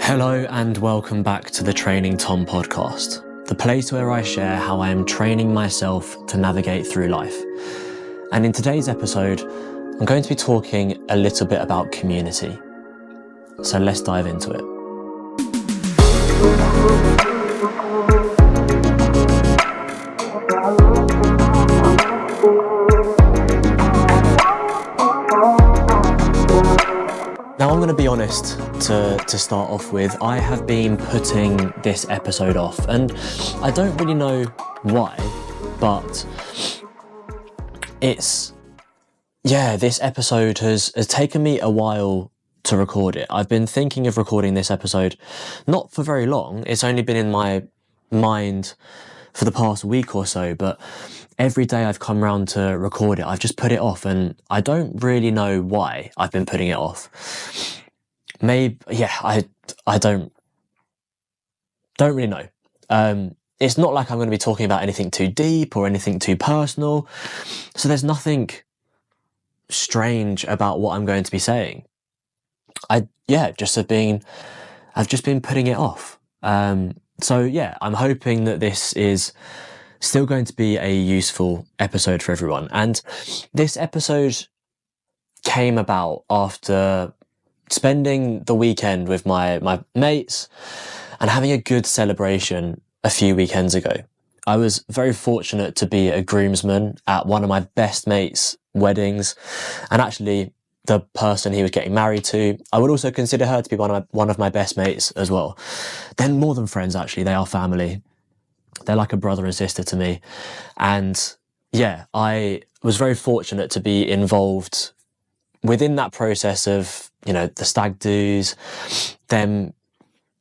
Hello and welcome back to the Training Tom podcast, the place where I share how I am training myself to navigate through life. And in today's episode, I'm going to be talking a little bit about community. So let's dive into it. Now I'm going to be honest to start off with. I have been putting this episode off and I don't really know why, but this episode has taken me a while to record it. I've been thinking of recording this episode not for very long. It's only been in my mind for the past week or so, but every day I've come around to record it, I've just put it off, and I don't really know why I've been putting it off. I don't really know. It's not like I'm going to be talking about anything too deep or anything too personal, so there's nothing strange about what I'm going to be saying. I've just been putting it off. I'm hoping that this is still going to be a useful episode for everyone. And this episode came about after spending the weekend with my mates and having a good celebration a few weekends ago. I was very fortunate to be a groomsman at one of my best mates' weddings, and actually the person he was getting married to, I would also consider her to be one of my best mates as well. They're more than friends, actually. They are family. They're like a brother and sister to me. And I was very fortunate to be involved within that process of, the stag do's, then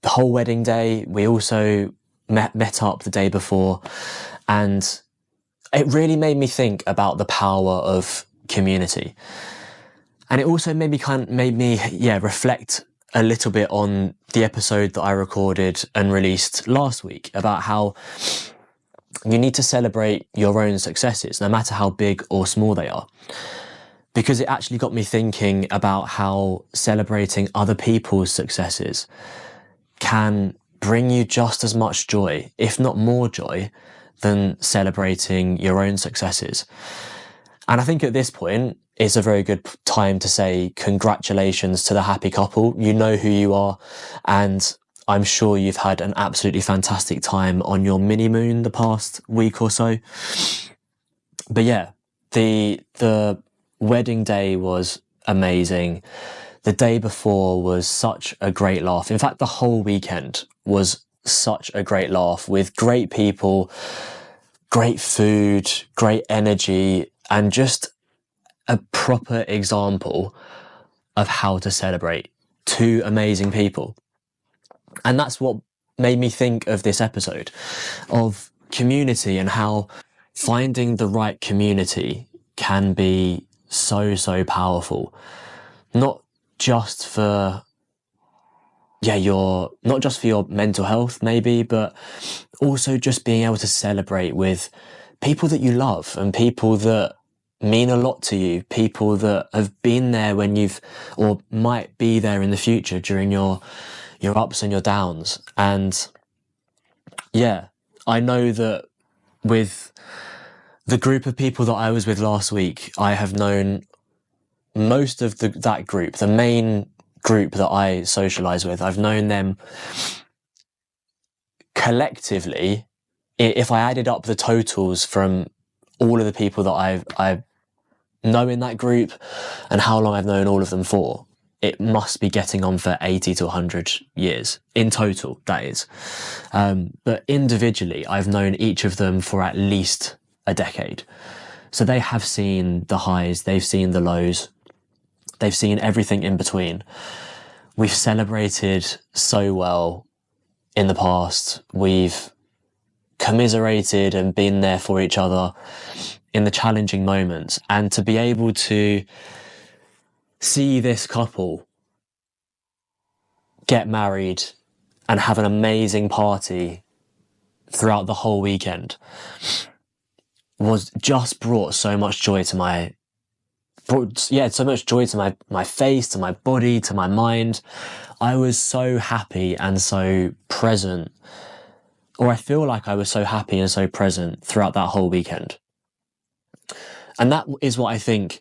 the whole wedding day. We also met up the day before, and it really made me think about the power of community. And it also made me reflect a little bit on the episode that I recorded and released last week about how you need to celebrate your own successes, no matter how big or small they are. Because it actually got me thinking about how celebrating other people's successes can bring you just as much joy, if not more joy, than celebrating your own successes. And I think at this point, it's a very good time to say congratulations to the happy couple. You know who you are, and I'm sure you've had an absolutely fantastic time on your mini moon the past week or so. But the wedding day was amazing. The day before was such a great laugh. In fact, the whole weekend was such a great laugh with great people, great food, great energy, and just a proper example of how to celebrate two amazing people. And that's what made me think of this episode of community and how finding the right community can be so powerful. Not just for your mental health maybe, but also just being able to celebrate with people that you love and people that mean a lot to you, people that have been there when or might be there in the future during your ups and your downs. And I know that with the group of people that I was with last week, I have known most of that group, the main group that I socialize with. I've known them collectively. If I added up the totals from all of the people that I know in that group and how long I've known all of them for, it must be getting on for 80 to 100 years in total, that is. But individually, I've known each of them for at least a decade. So they have seen the highs, they've seen the lows, they've seen everything in between. We've celebrated so well in the past. We've commiserated and been there for each other in the challenging moments. And to be able to see this couple get married and have an amazing party throughout the whole weekend was just brought so much joy to my face, to my body, to my mind. I was so happy and so present, or I feel like I was so happy and so present throughout that whole weekend. And that is what I think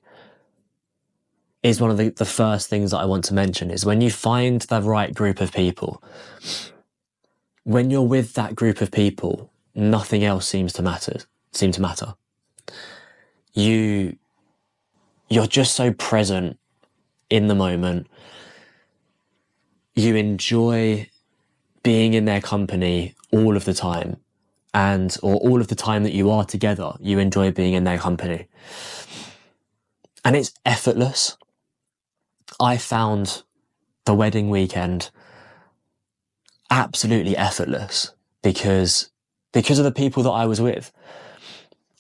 is one of the first things that I want to mention, is when you find the right group of people, when you're with that group of people, nothing else seems to matter. You're just so present in the moment. You enjoy being in their company all of the time, or all of the time that you are together, you enjoy being in their company. And it's effortless. I found the wedding weekend absolutely effortless because of the people that I was with.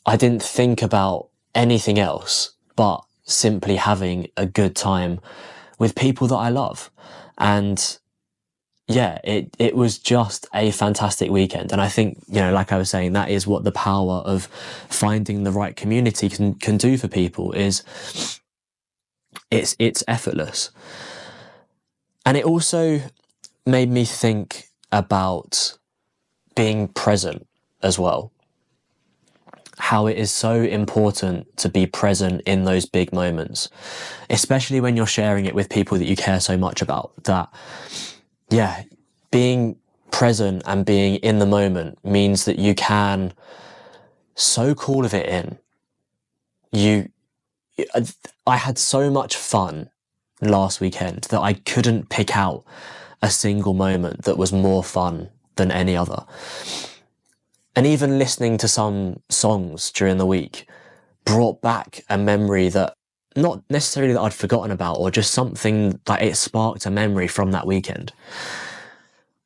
I didn't think about anything else but simply having a good time with people that I love. And yeah, it was just a fantastic weekend. And I think, like I was saying, that is what the power of finding the right community can do for people, is it's effortless. And it also made me think about being present as well. How it is so important to be present in those big moments, especially when you're sharing it with people that you care so much about. That, yeah, being present and being in the moment means that you can soak all of it in. I had so much fun last weekend that I couldn't pick out a single moment that was more fun than any other. And even listening to some songs during the week brought back a memory that, not necessarily that I'd forgotten about, or just something that it sparked a memory from that weekend.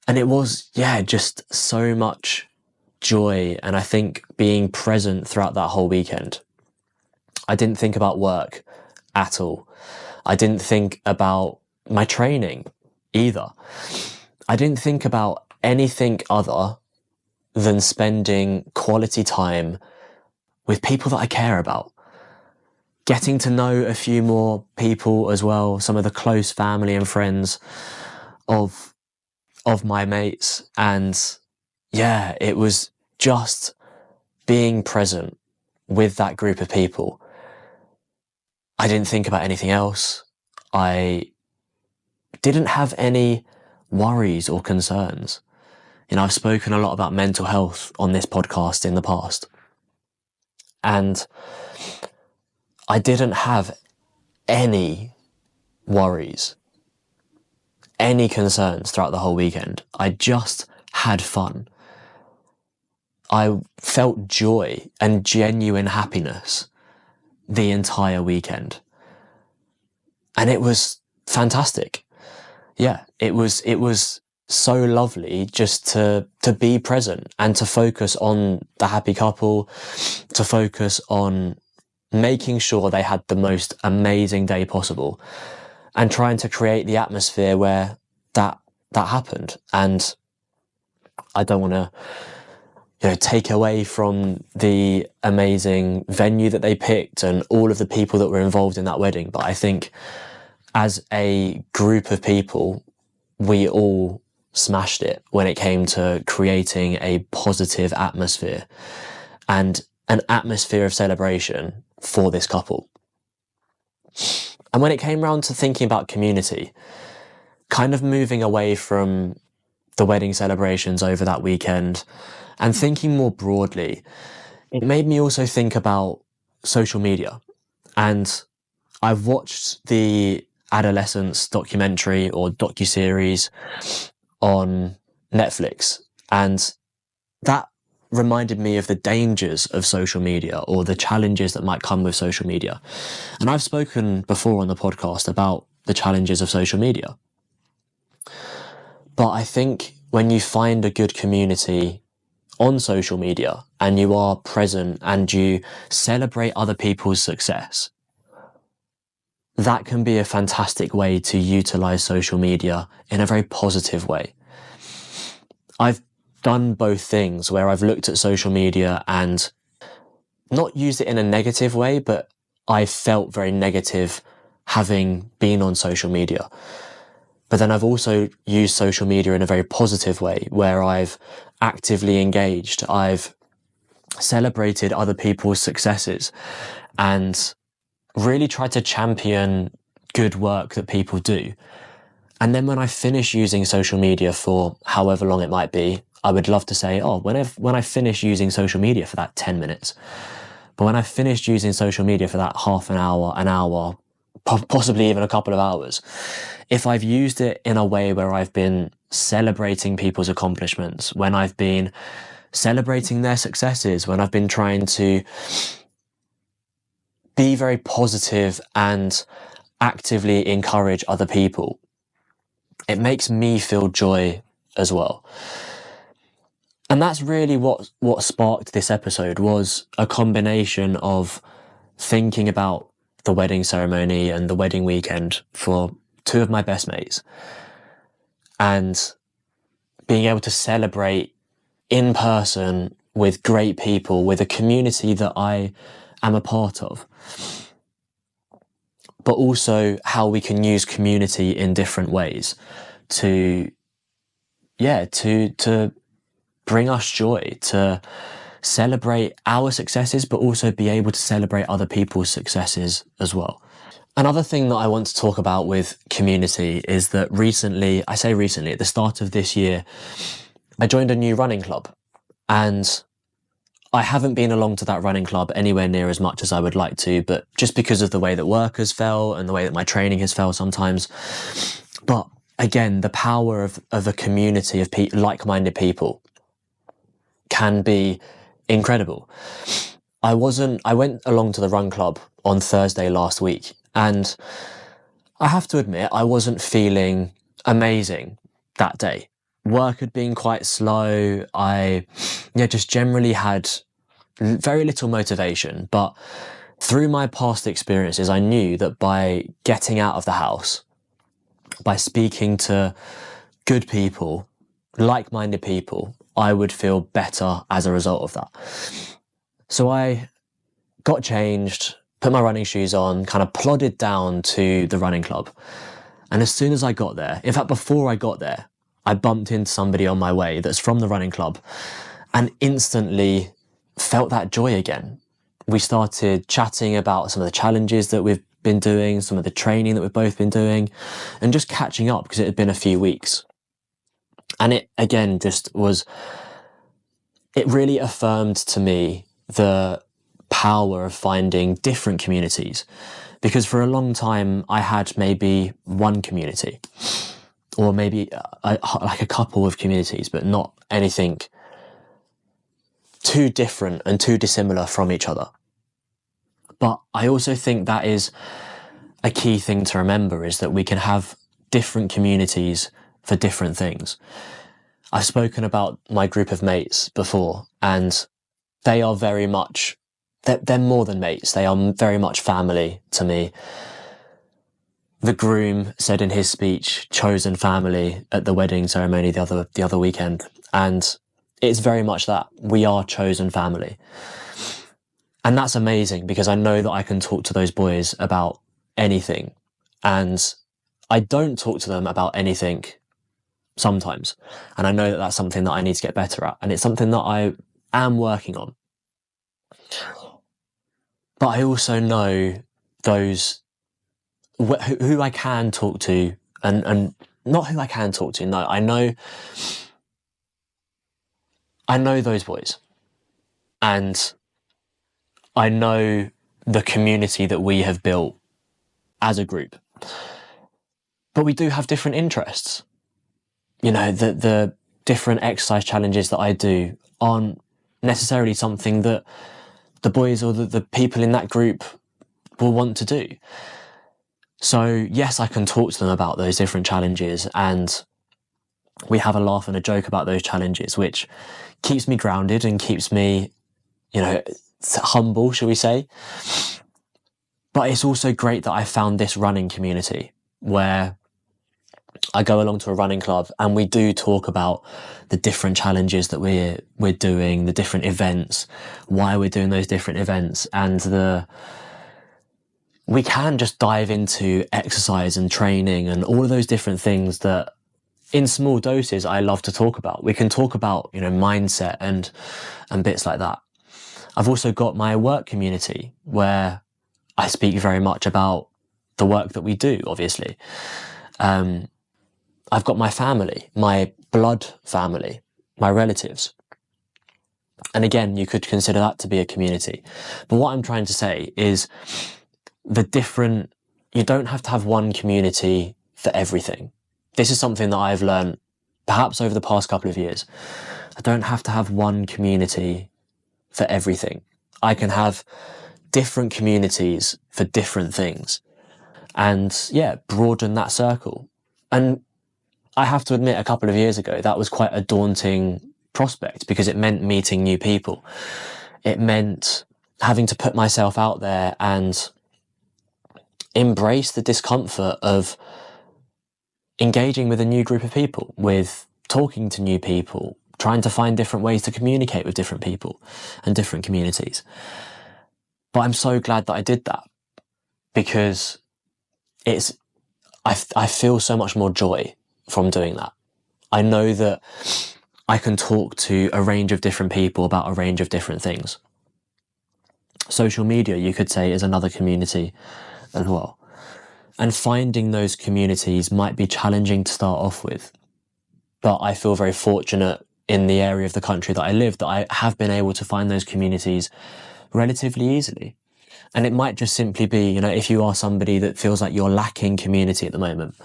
And it was, just so much joy. And I think being present throughout that whole weekend, I didn't think about work at all. I didn't think about my training either. I didn't think about anything other than spending quality time with people that I care about. Getting to know a few more people as well, some of the close family and friends of my mates. And yeah, it was just being present with that group of people. I didn't think about anything else. I didn't have any worries or concerns. I've spoken a lot about mental health on this podcast in the past. And I didn't have any worries, any concerns throughout the whole weekend. I just had fun. I felt joy and genuine happiness the entire weekend. And it was fantastic. Yeah, it was so lovely just to be present and to focus on the happy couple, to focus on making sure they had the most amazing day possible, and trying to create the atmosphere where that happened. And I don't want to take away from the amazing venue that they picked and all of the people that were involved in that wedding, but I think as a group of people, we all smashed it when it came to creating a positive atmosphere and an atmosphere of celebration for this couple. And when it came round to thinking about community, kind of moving away from the wedding celebrations over that weekend and thinking more broadly, it made me also think about social media. And I've watched the adolescence documentary or docuseries on Netflix, and that reminded me of the dangers of social media, or the challenges that might come with social media. And I've spoken before on the podcast about the challenges of social media. But I think when you find a good community on social media and you are present and you celebrate other people's success, that can be a fantastic way to utilize social media in a very positive way. I've done both things, where I've looked at social media and not used it in a negative way, but I felt very negative having been on social media. But then I've also used social media in a very positive way, where I've actively engaged. I've celebrated other people's successes and really tried to champion good work that people do. And then when I finish using social media for however long it might be, I would love to say, oh, when I finish using social media for that 10 minutes, but when I finished using social media for that half an hour, possibly even a couple of hours, if I've used it in a way where I've been celebrating people's accomplishments, when I've been celebrating their successes, when I've been trying to be very positive and actively encourage other people, it makes me feel joy as well. And that's really what sparked this episode, was a combination of thinking about the wedding ceremony and the wedding weekend for two of my best mates, and being able to celebrate in person with great people, with a community that I am a part of, but also how we can use community in different ways to bring us joy, to celebrate our successes, but also be able to celebrate other people's successes as well. Another thing that I want to talk about with community is that recently, at the start of this year, I joined a new running club, and I haven't been along to that running club anywhere near as much as I would like to, but just because of the way that work has fell and the way that my training has fell sometimes. But again, the power of a community of like-minded people can be incredible. I went along to the run club on Thursday last week, and I have to admit, I wasn't feeling amazing that day. Work had been quite slow. I just generally had very little motivation. But through my past experiences, I knew that by getting out of the house, by speaking to good people, like-minded people, I would feel better as a result of that. So I got changed, put my running shoes on, kind of plodded down to the running club. And as soon as I got there, in fact, before I got there, I bumped into somebody on my way that's from the running club and instantly felt that joy again. We started chatting about some of the challenges that we've been doing, some of the training that we've both been doing, and just catching up because it had been a few weeks. And it, again, it really affirmed to me the power of finding different communities, because for a long time I had maybe one community, or maybe like a couple of communities, but not anything too different and too dissimilar from each other. But I also think that is a key thing to remember, is that we can have different communities for different things. I've spoken about my group of mates before, and they are very much, they're more than mates. They are very much family to me. The groom said in his speech, chosen family, at the wedding ceremony the other weekend. And it's very much that. We are chosen family. And that's amazing, because I know that I can talk to those boys about anything. And I don't talk to them about anything sometimes. And I know that that's something that I need to get better at. And it's something that I am working on. But I also know those who I can talk to, and not who I can talk to. No, I know those boys, and I know the community that we have built as a group. But we do have different interests. You know, the different exercise challenges that I do aren't necessarily something that the boys or the people in that group will want to do. So yes, I can talk to them about those different challenges, and we have a laugh and a joke about those challenges, which keeps me grounded and keeps me, humble, shall we say. But it's also great that I found this running community where I go along to a running club and we do talk about the different challenges that we're doing, the different events, why we're doing those different events, and the we can just dive into exercise and training and all of those different things that in small doses I love to talk about. We can talk about, mindset and bits like that. I've also got my work community where I speak very much about the work that we do, obviously. I've got my family, my blood family, my relatives. And again, you could consider that to be a community. But what I'm trying to say is you don't have to have one community for everything. This is something that I've learned perhaps over the past couple of years. I don't have to have one community for everything. I can have different communities for different things and broaden that circle. And I have to admit, a couple of years ago, that was quite a daunting prospect because it meant meeting new people. It meant having to put myself out there and embrace the discomfort of engaging with a new group of people, with talking to new people, trying to find different ways to communicate with different people and different communities. But I'm so glad that I did that because I feel so much more joy from doing that. I know that I can talk to a range of different people about a range of different things. Social media, you could say, is another community as well. And finding those communities might be challenging to start off with. But I feel very fortunate in the area of the country that I live that I have been able to find those communities relatively easily. And it might just simply be, if you are somebody that feels like you're lacking community at the moment,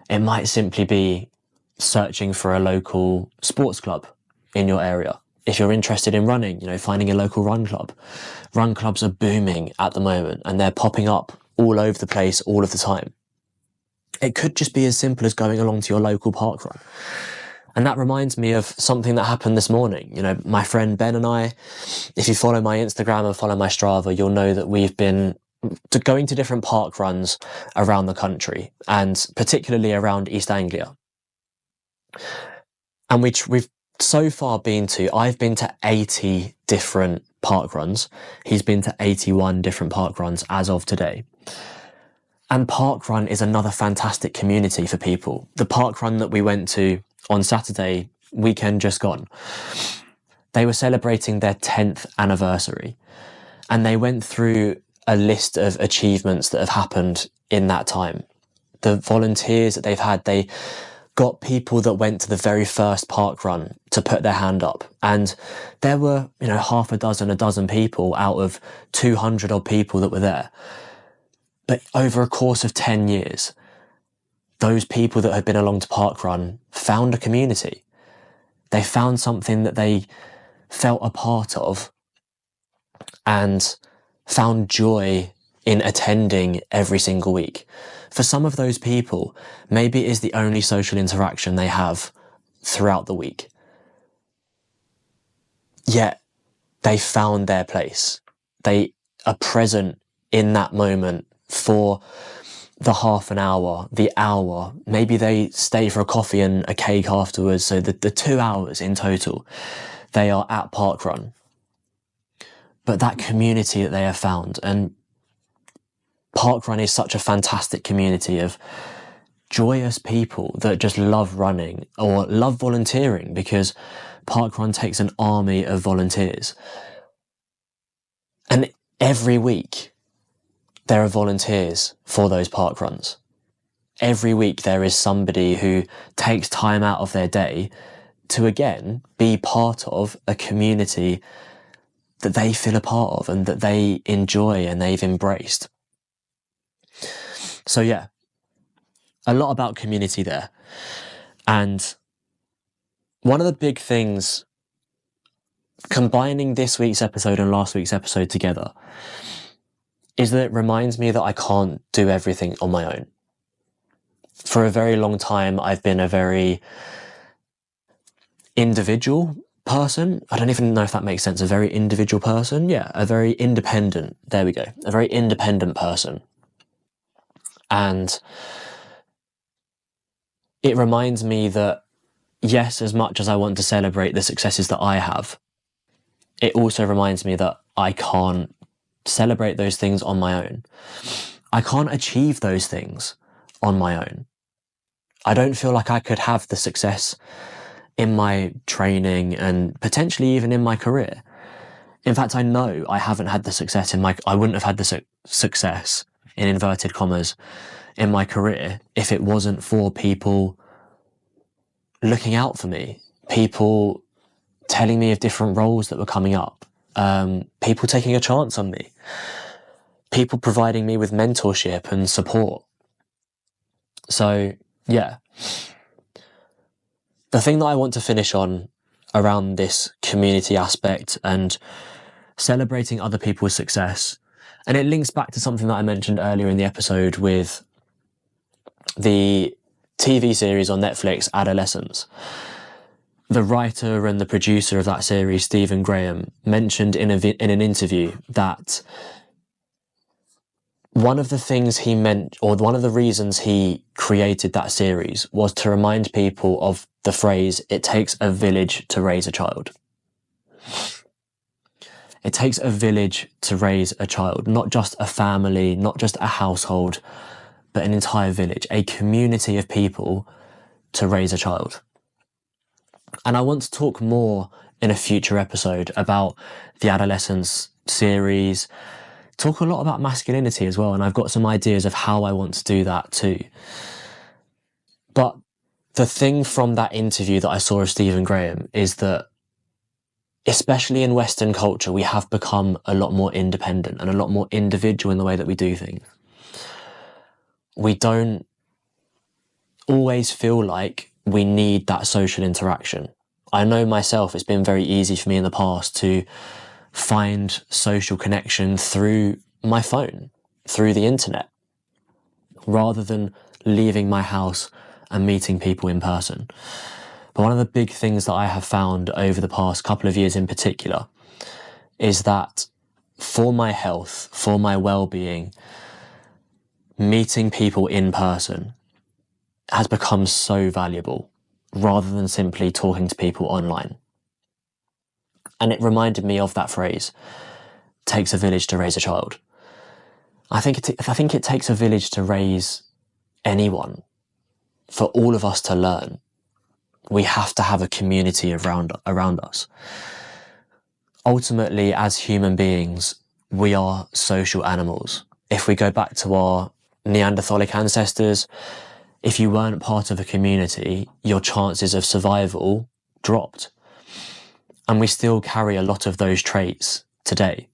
it might simply be searching for a local sports club in your area. If you're interested in running, finding a local run club. Run clubs are booming at the moment and they're popping up all over the place all of the time. It could just be as simple as going along to your local park run. And that reminds me of something that happened this morning. My friend Ben and I, if you follow my Instagram and follow my Strava, you'll know that we've been going to different park runs around the country and particularly around East Anglia. And we've so far I've been to 80 different park runs. He's been to 81 different park runs as of today. And park run is another fantastic community for people. The park run that we went to on Saturday, weekend just gone, they were celebrating their 10th anniversary. And they went through a list of achievements that have happened in that time. The volunteers that they've had, they got people that went to the very first park run to put their hand up. And there were, half a dozen people out of 200 odd people that were there. But over a course of 10 years, those people that had been along to parkrun found a community. They found something that they felt a part of and found joy in attending every single week. For some of those people, maybe it is the only social interaction they have throughout the week. Yet they found their place. They are present in that moment for the half an hour, the hour. Maybe they stay for a coffee and a cake afterwards. So the 2 hours in total, they are at parkrun. But that community that they have found, and parkrun is such a fantastic community of joyous people that just love running or love volunteering, because parkrun takes an army of volunteers. And every week there are volunteers for those parkruns. Every week there is somebody who takes time out of their day to again be part of a community that they feel a part of and that they enjoy and they've embraced. So yeah, a lot about community there. And one of the big things, combining this week's episode and last week's episode together, is that it reminds me that I can't do everything on my own. For a very long time, I've been a very individual person. I don't even know if that makes sense. A very individual person. Yeah, a very independent. There we go. A very independent person. And it reminds me that, yes, as much as I want to celebrate the successes that I have, it also reminds me that I can't celebrate those things on my own. I can't achieve those things on my own. I don't feel like I could have the success in my training and potentially even in my career. In fact, I know I haven't had the success I wouldn't have had the success, in inverted commas, in my career if it wasn't for people looking out for me, people telling me of different roles that were coming up, people taking a chance on me, people providing me with mentorship and support. So, yeah. The thing that I want to finish on around this community aspect and celebrating other people's success, and it links back to something that I mentioned earlier in the episode with the TV series on Netflix, Adolescence. The writer and the producer of that series, Stephen Graham, mentioned in an interview that one of the things he meant, or one of the reasons he created that series, was to remind people of the phrase, "It takes a village to raise a child." It takes a village to raise a child, not just a family, not just a household, but an entire village, a community of people to raise a child. And I want to talk more in a future episode about the Adolescence series, talk a lot about masculinity as well, and I've got some ideas of how I want to do that too. But the thing from that interview that I saw of Stephen Graham is that, especially in Western culture, we have become a lot more independent and a lot more individual in the way that we do things. We don't always feel like we need that social interaction. I know myself, it's been very easy for me in the past to find social connection through my phone, through the internet, rather than leaving my house and meeting people in person. But one of the big things that I have found over the past couple of years in particular is that for my health, for my well-being, meeting people in person has become so valuable rather than simply talking to people online. And it reminded me of that phrase, "Takes a village to raise a child." I think it takes a village to raise anyone. For all of us to learn, we have to have a community around us. Ultimately, as human beings, we are social animals. If we go back to our Neanderthalic ancestors, if you weren't part of a community, your chances of survival dropped. And we still carry a lot of those traits today.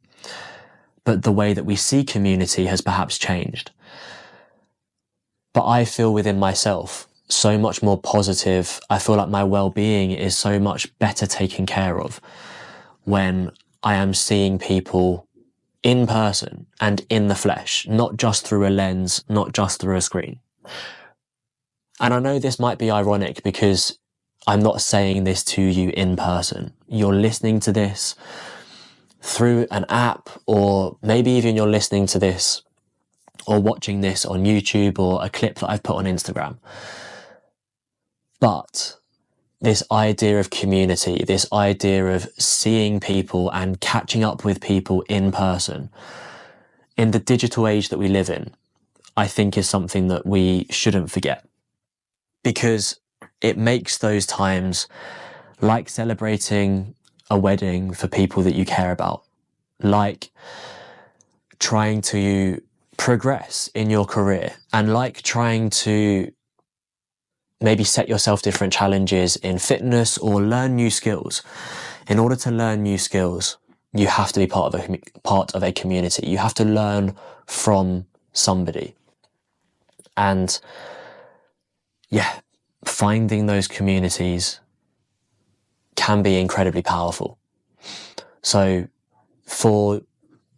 But the way that we see community has perhaps changed. But I feel within myself so much more positive. I feel like my well-being is so much better taken care of when I am seeing people in person and in the flesh, not just through a lens, not just through a screen. And I know this might be ironic because I'm not saying this to you in person. You're listening to this through an app, or maybe even you're listening to this or watching this on YouTube or a clip that I've put on Instagram. But this idea of community, this idea of seeing people and catching up with people in person, in the digital age that we live in, I think is something that we shouldn't forget. Because it makes those times, like celebrating a wedding for people that you care about, like trying to progress in your career, and like trying to maybe set yourself different challenges in fitness or learn new skills. In order to learn new skills, you have to be part of a community. You have to learn from somebody. And yeah, finding those communities can be incredibly powerful. So for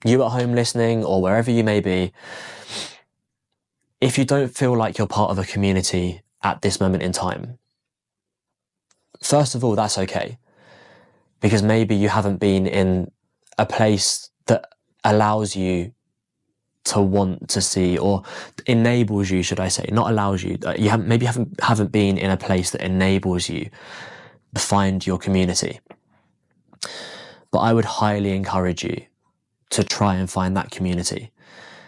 you at home listening, or wherever you may be, if you don't feel like you're part of a community at this moment in time, first of all, that's okay. Because maybe you haven't been in a place that allows you to want to see, or enables you, should I say, not allows you. You haven't been in a place that enables you to find your community. But I would highly encourage you to try and find that community,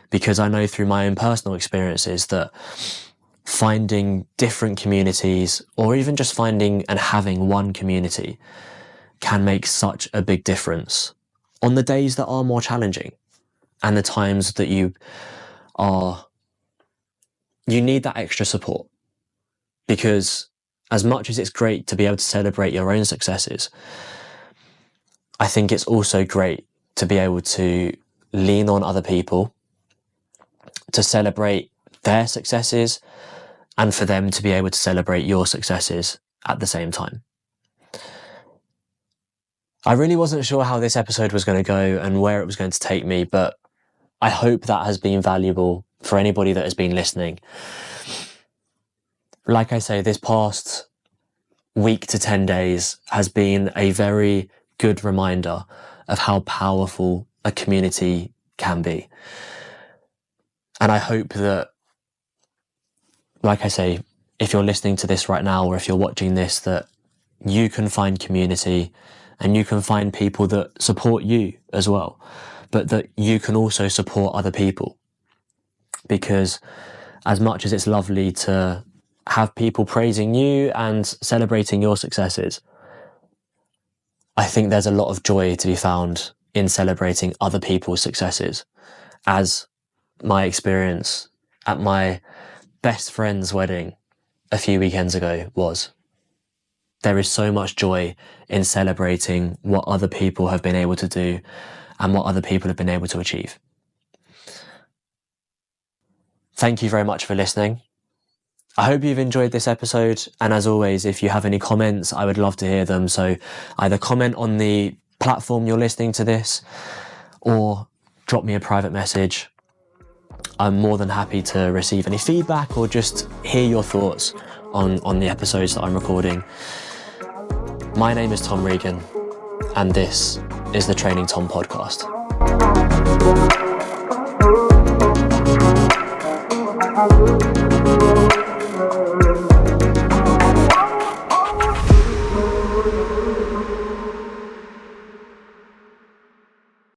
because I know through my own personal experiences that finding different communities, or even just finding and having one community, can make such a big difference on the days that are more challenging and the times that you need that extra support. Because as much as it's great to be able to celebrate your own successes, I think it's also great to be able to lean on other people, to celebrate their successes, and for them to be able to celebrate your successes at the same time. I really wasn't sure how this episode was going to go and where it was going to take me, but I hope that has been valuable for anybody that has been listening. Like I say, this past week to 10 days has been a very good reminder of how powerful a community can be. And I hope that, like I say, if you're listening to this right now, or if you're watching this, that you can find community and you can find people that support you as well, but that you can also support other people. Because as much as it's lovely to have people praising you and celebrating your successes, I think there's a lot of joy to be found in celebrating other people's successes, as my experience at my best friend's wedding a few weekends ago was. There is so much joy in celebrating what other people have been able to do and what other people have been able to achieve. Thank you very much for listening. I hope you've enjoyed this episode, and as always, if you have any comments, I would love to hear them. So either comment on the platform you're listening to this, or drop me a private message. I'm more than happy to receive any feedback or just hear your thoughts on the episodes that I'm recording. My name is Tom Regan, and this is the Training Tom podcast.